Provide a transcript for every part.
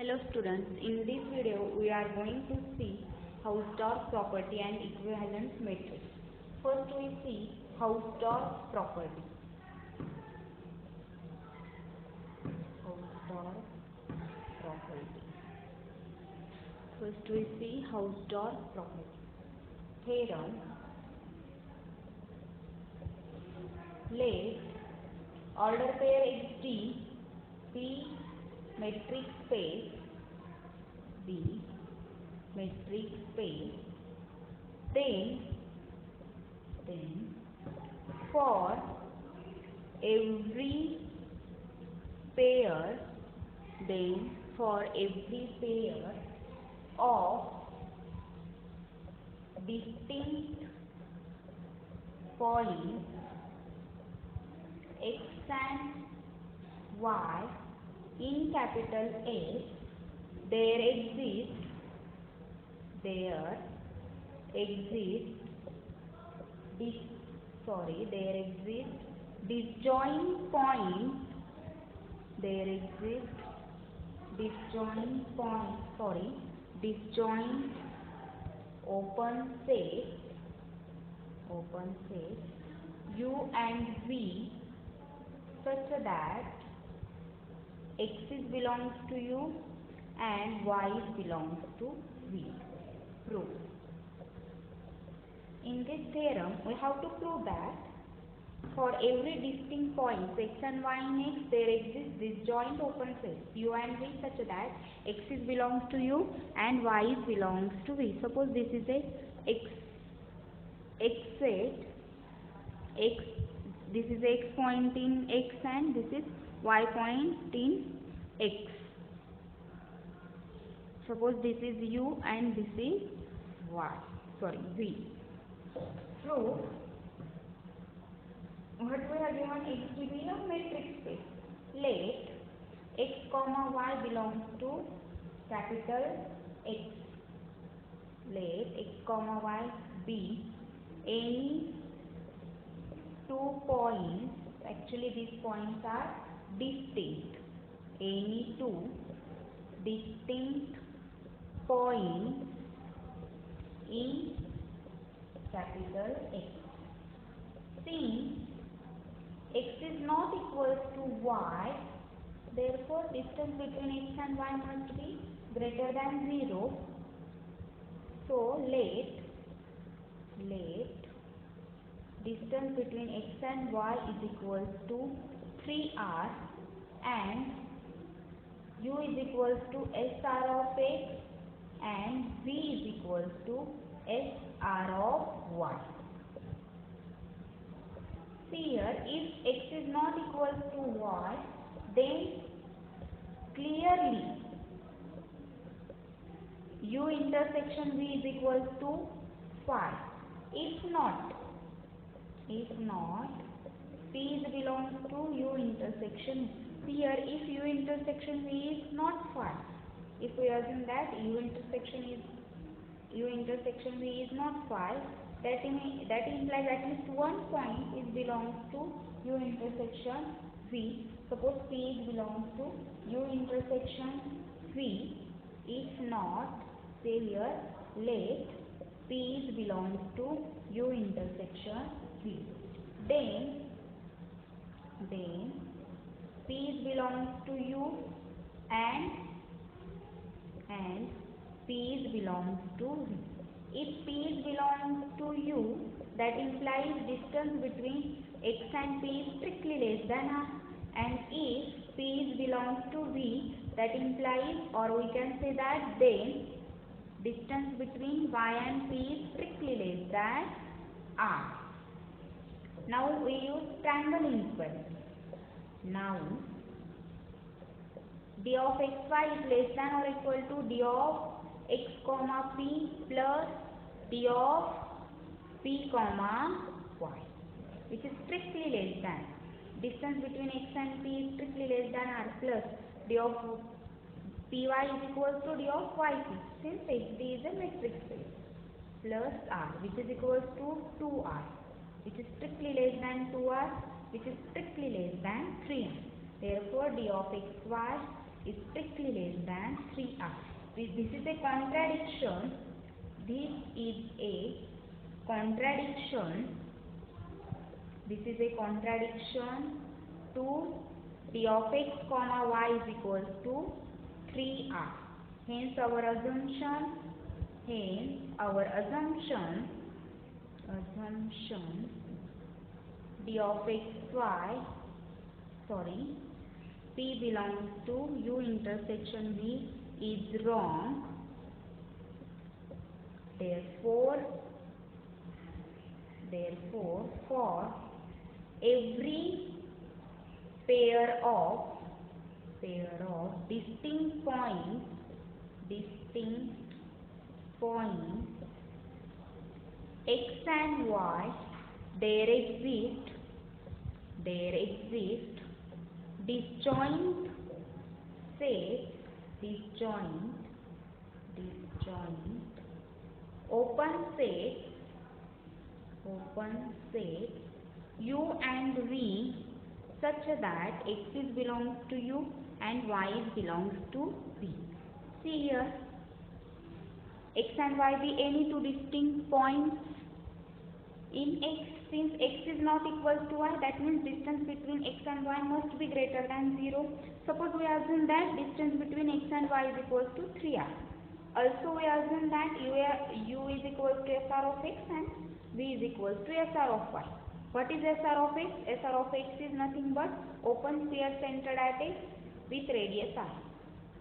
Hello students, in this video we are going to see Hausdorff property and equivalence matrix. First we see Hausdorff property. Hausdorff property. First we see Hausdorff property. Theorem. Let order pair XD be metric space B metric space, then for every pair of distinct points X and Y in capital S, there exists disjoint points open set U and V such that X belongs to U and Y belongs to V. Proof. In this theorem, we have to prove that for every distinct point X and Y in X, there exists disjoint open set U and V such that X belongs to U and Y belongs to V. Suppose this is a X set, this is X point in X and this is Y point in X. Suppose this is U and this is V. Proof. What we have given X to be a metric space. Let X comma Y belongs to capital X. Let X comma Y be any two points. Actually these points are distinct. Any two distinct points in capital X. Since X is not equal to Y, therefore distance between X and Y must be greater than 0. So let distance between X and Y is equal to 3R and U is equal to SR of X and V is equal to SR of Y. Here, if X is not equal to Y, then clearly U intersection V is equal to phi. If not, P belongs to U intersection. Here, if U intersection V is not phi, if we assume that U intersection V is not phi, that implies at least one point belongs to U intersection V. Suppose P belongs to U intersection V. If not, say here, let P belongs to U intersection V. Then P belongs to U and P belongs to V. If P belongs to U, that implies distance between X and P is strictly less than R. And if P belongs to V, that implies, or we can say that then distance between Y and P is strictly less than R. Now we use triangle inequality. Now d of xy is less than or equal to d of x comma p plus d of p comma y, which is strictly less than. Distance between x and p is strictly less than r plus d of py is equal to d of yp, since xd is a metric space, plus r, which is equal to 2r, which is strictly less than 2r, which is strictly less than 3r. Therefore, d of xy is strictly less than 3r. this is a contradiction. This is a contradiction. This is a contradiction to d of x comma y is equals to 3r. Hence our assumption d of x y, p belongs to u intersection v is wrong. Therefore for every pair of distinct points x and y, there exist disjoint open set u and v such that x is belongs to u and y is belongs to v. See here, x and y be any two distinct points in x. Since x is not equal to y, that means distance between x and y must be greater than 0. Suppose we assume that distance between x and y is equal to 3r. Also we assume that u is equal to SR of x and v is equal to SR of y. What is SR of x? SR of x is nothing but open sphere centered at x with radius r,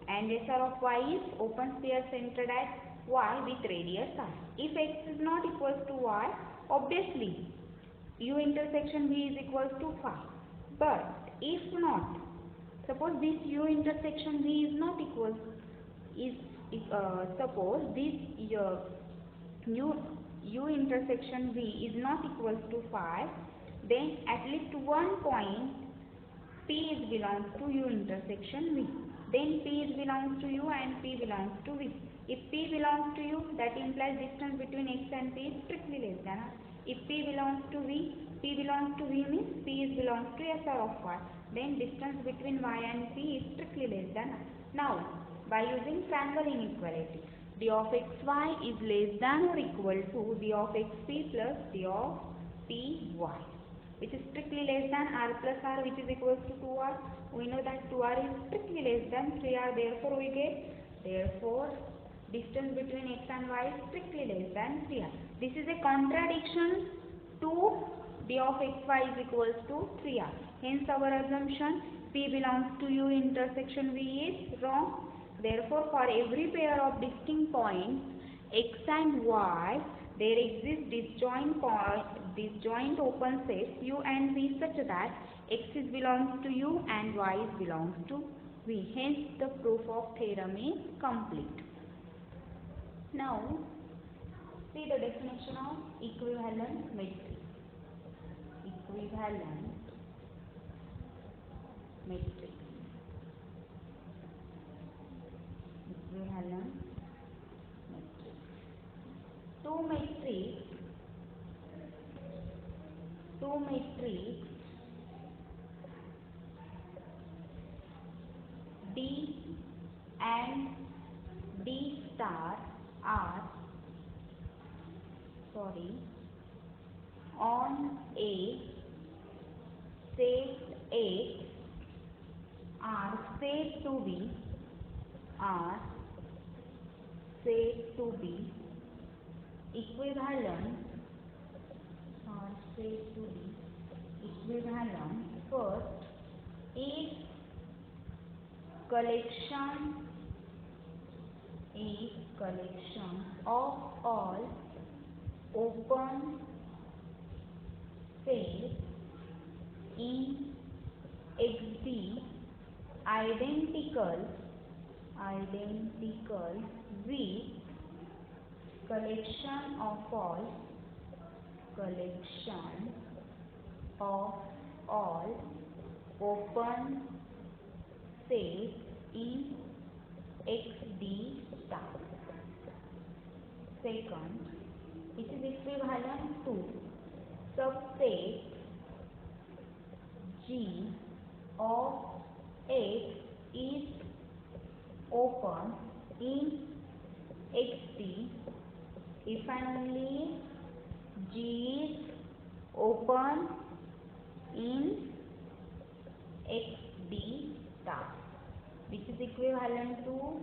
and SR of y is open sphere centered at y with radius r. If x is not equal to y, obviously u intersection v is equal to phi. But if not, suppose this u intersection v is not equal, suppose this u intersection v is not equal to phi, then at least one point p is belongs to u intersection v. Then p is belongs to u and p belongs to v. If p belongs to u, that implies distance between x and p is strictly less than r. If p belongs to v means p is belongs to SR of y. Then distance between y and p is strictly less than r. Now, by using triangle inequality, d of xy is less than or equal to d of xp plus d of py, which is strictly less than r plus r, which is equal to 2r. We know that 2r is strictly less than 3r. Therefore distance between x and y is strictly less than 3r. This is a contradiction to d of xy is equals to 3r. Hence our assumption p belongs to u intersection v is wrong. Therefore for every pair of distinct points x and y, there exists disjoint open sets u and v such that x is belongs to u and y is belongs to v. Hence the proof of theorem is complete. Now see the definition of equivalent matrix. Equivalent matrix. Two matrix D and D star are on a set X are said to be equivalent first if collection of all open sets in XD identical with collection of all open sets in XD star. Second, it is equivalent to subset G of X is open in XD if and only G is open in XD star, which is equivalent to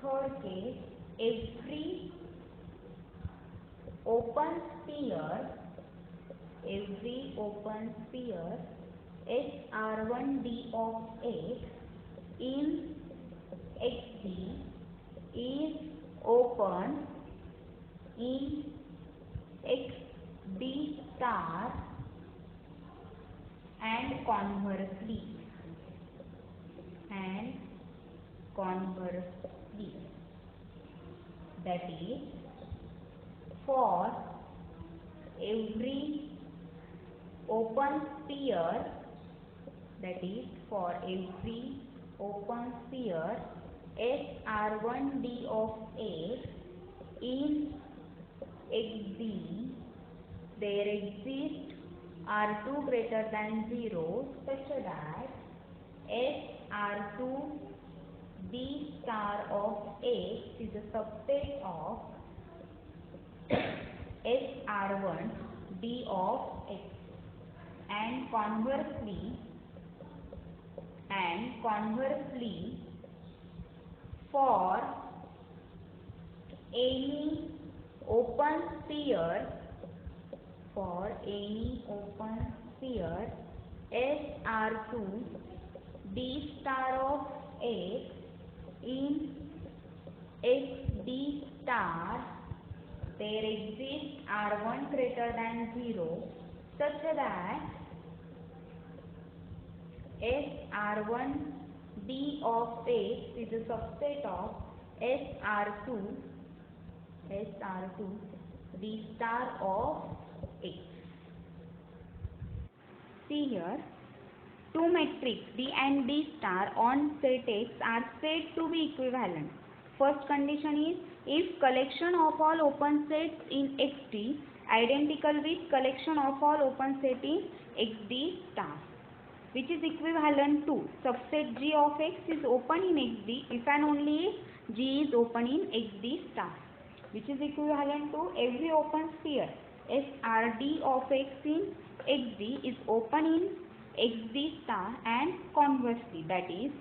third case, every open sphere SR1D of X in XD is open in XD star and conversely, that is, for every open sphere, SR1D of X in XD, there exists R2 greater than 0 such that SR2D star of X is a subset of SR1D of X, and conversely, for any open sphere SR2D star of X in XD star, there exists R1 greater than 0 such that SR1D of X is a subset of SR2D star of X. See here, two matrices D and D star on set X are said to be equivalent. First condition is if collection of all open sets in XD identical with collection of all open set in XD star, which is equivalent to subset G of X is open in XD if and only if G is open in XD star, which is equivalent to every open sphere SRD of X in XD is open in XD star and conversely, that is,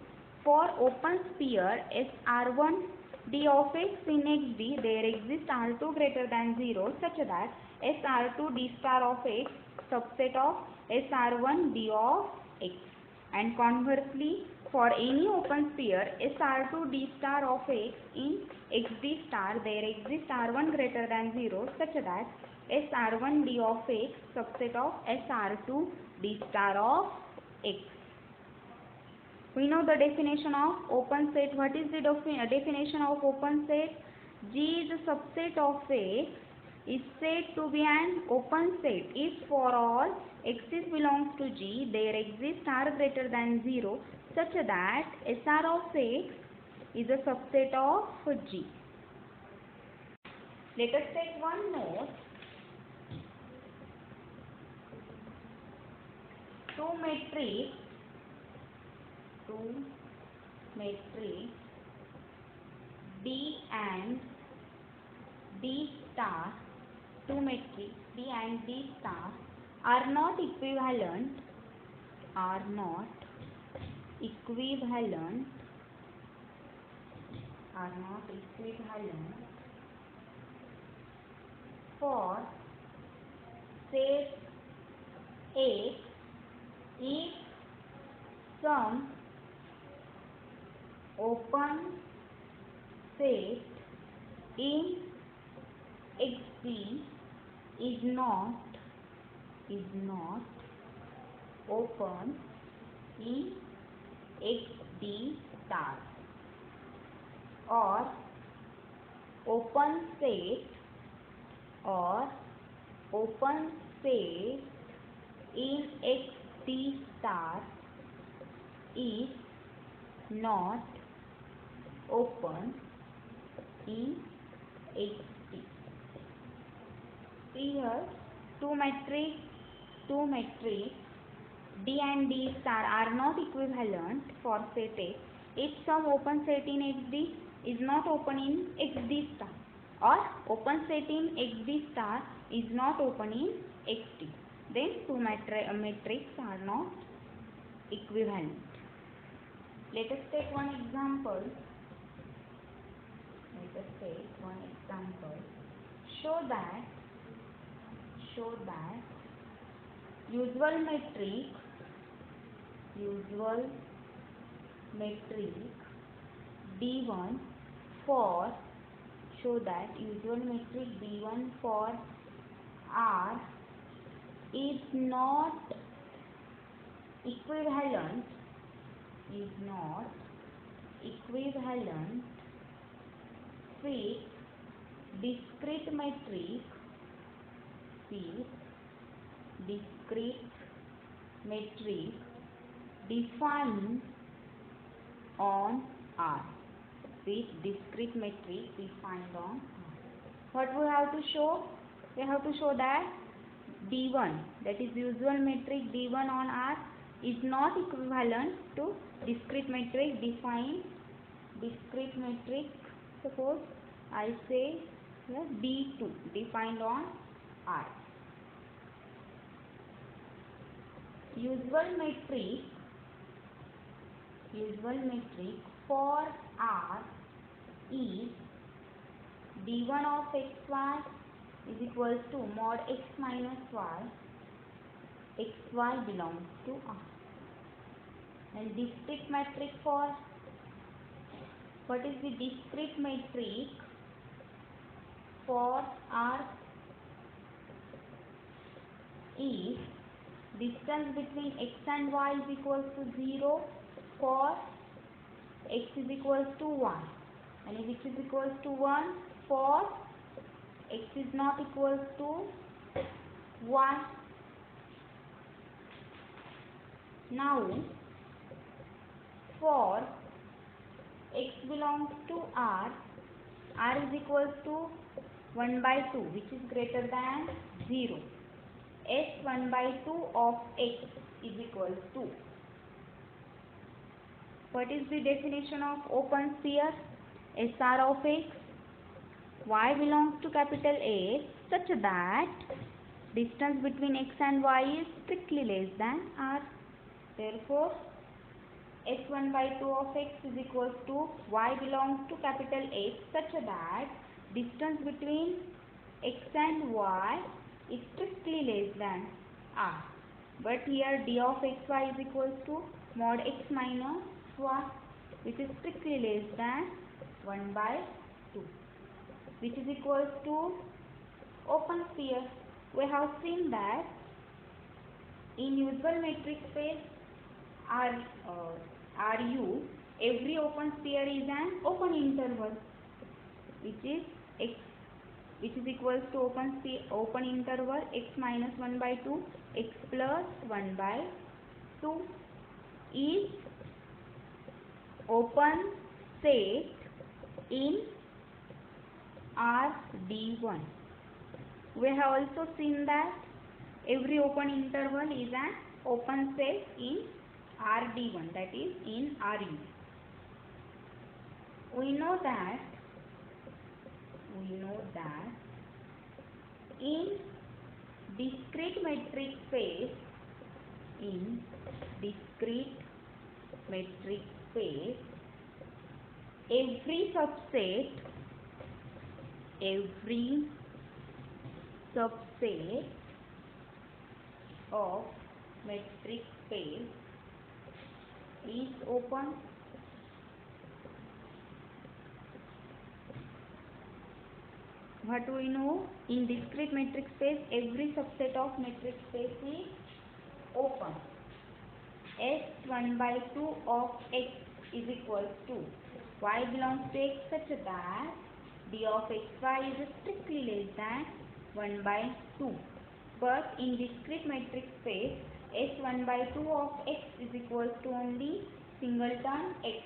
for open sphere SR1D of X in XD there exists R2 greater than 0 such that SR2D star of X subset of SR1D of X, and conversely, for any open sphere SR2D star of X in XD star there exists R1 greater than 0 such that SR1D of X subset of SR2D star of X. We know the definition of open set. What is the definition of open set? G is a subset of X is said to be an open set if for all X's belongs to G there exists R greater than 0 such that SR of X is a subset of G. Let us take one note. Two matrices D and D star, two matrices D and D star are not equivalent for set X if some open set in XD is not open in XD star, or open set in XD star is not open in XD. See here, two matrices D and D star are not equivalent for set X if some open set in XD is not open in XD star, or open set in XD star is not open in XD. Then two matrices are not equivalent. Let us take one example. Show that usual metric D1 for R is not equivalent with discrete metric defined on R. What we have to show? We have to show that D1, that is usual metric D1 on R, is not equivalent to discrete metric. Suppose I say D2 defined on R. Usual metric for R is D1 of xy is equals to mod x minus y. xy belongs to R. And discrete metric for, what is the discrete metric for R? Is distance between x and y is equals to 0 for x is equals to 1, and if x is equals to 1 for x is not equals to 1. Now for x belongs to R is equals to 1 by 2, which is greater than 0. S 1 by 2 of x is equals to. What is the definition of open sphere? SR of x, y belongs to capital A such that distance between x and y is strictly less than R. Therefore, S1 by 2 of x is equals to y belongs to capital X such that distance between x and y is strictly less than R. But here d of xy is equals to mod x minus y, which is strictly less than 1 by 2, which is equals to open sphere. We have seen that in usual metric space Ru, every open sphere is an open interval, which is equals to open interval x minus 1 by 2, x plus 1 by 2 is open set in Rd1. We have also seen that every open interval is an open set in Rd1, that is in Ru. We know that in discrete metric space, every subset of metric space is open. What do we know? In discrete metric space, every subset of metric space is open. S1 by 2 of x is equals to y belongs to x such that d of xy is strictly less than 1 by 2. But in discrete metric space, S1 by 2 of x is equals to only singleton x.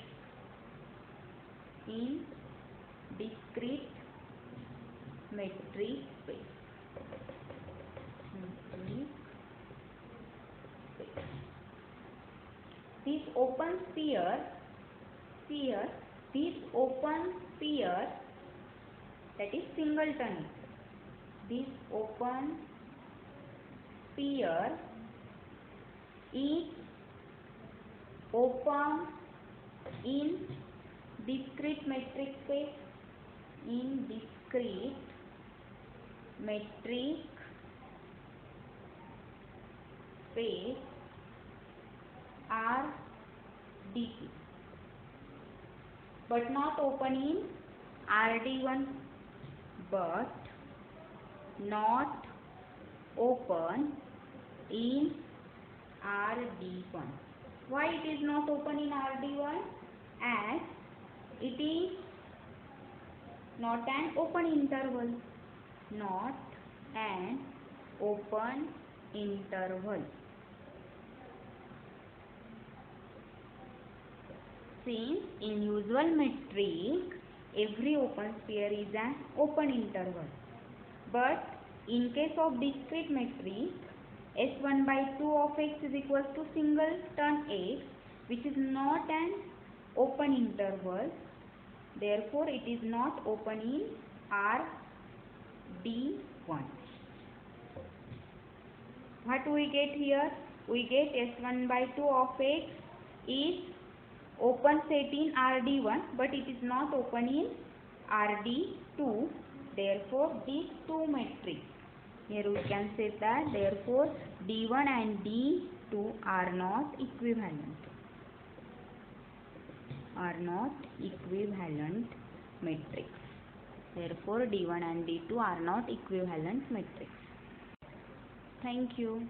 In discrete metric space. This open sphere sphere, that is singleton. This open sphere is open in discrete metric space. In discrete metric space RDP, but not open in RD1, but not open in RD1. Why it is not open in RD1? As it is not an open interval. Not an open interval. Since in usual metric every open sphere is an open interval, but in case of discrete metric S1 by 2 of x is equals to singleton x, which is not an open interval, therefore it is not open in RD1. What we get here? We get S1 by 2 of x is open set in RD1, but it is not open in RD2. Therefore, these two matrices, here we can say that, therefore D1 and D2 are not equivalent. Are not equivalent matrix. Therefore, D1 and D2 are not equivalent matrix. Thank you.